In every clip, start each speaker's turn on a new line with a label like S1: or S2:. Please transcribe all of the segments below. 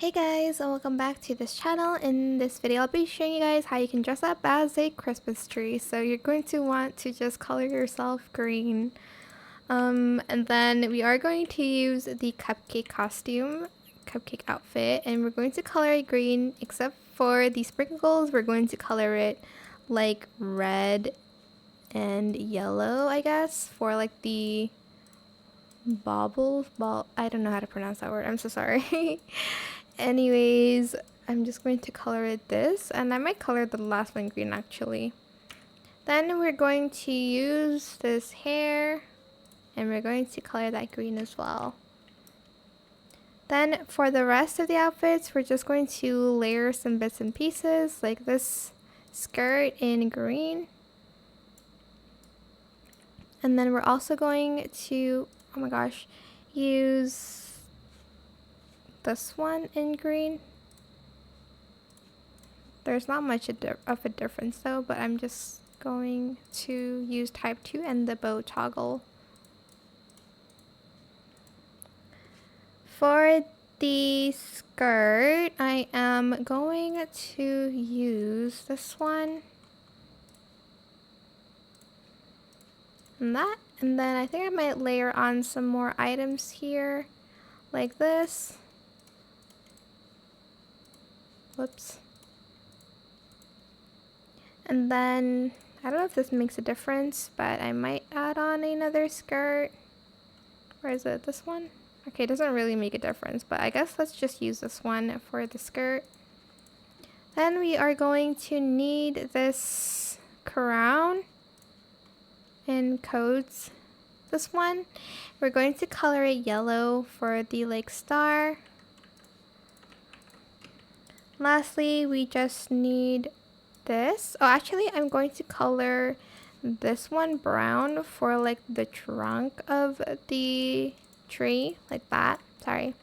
S1: Hey guys, and welcome back to this channel. In this video, I'll be showing you guys how you can dress up as a Christmas tree. So you're going to want to just color yourself green. And then we are going to use the cupcake outfit, and we're going to color it green, except for the sprinkles, we're going to color it like red and yellow, I guess, for like the I don't know how to pronounce that word, I'm so sorry. Anyways, I'm just going to color it this, and I might color the last one green actually. Then we're going to use this hair, and we're going to color that green as well. Then for the rest of the outfits, we're just going to layer some bits and pieces, like this skirt in green. And then we're also going to, oh my gosh, use this one in green. There's not much of a difference though, but I'm just going to use type 2 and the bow toggle. For the skirt, I am going to use this one and that, and then I think I might layer on some more items here like this. Whoops. And then I don't know if this makes a difference, but I might add on another skirt. Where is it? This one? Okay, it doesn't really make a difference, but I guess let's just use this one for the skirt. Then we are going to need this crown in codes. This one, we're going to color it yellow for the like star. Lastly, we just need this. Oh, actually, I'm going to color this one brown for like the trunk of the tree, like that. Sorry.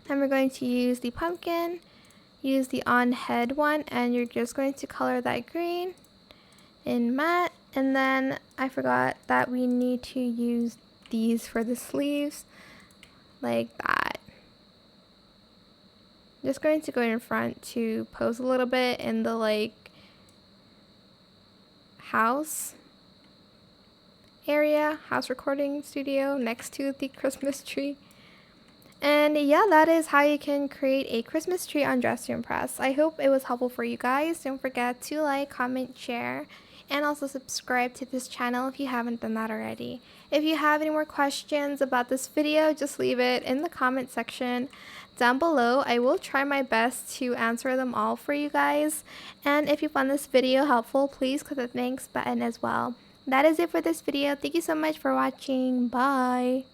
S1: Then we're going to use the pumpkin, use the on head one, and you're just going to color that green in matte. And then I forgot that we need to use these for the sleeves, like that. Just going to go in front to pose a little bit in the like house recording studio next to the Christmas tree. And yeah, that is how you can create a Christmas tree on Dress to Impress. I hope it was helpful for you guys. Don't forget to like, comment, share, and also subscribe to this channel if you haven't done that already. If you have any more questions about this video, just leave it in the comment section down below. I will try my best to answer them all for you guys. And if you found this video helpful, please click the thanks button as well. That is it for this video. Thank you so much for watching. Bye!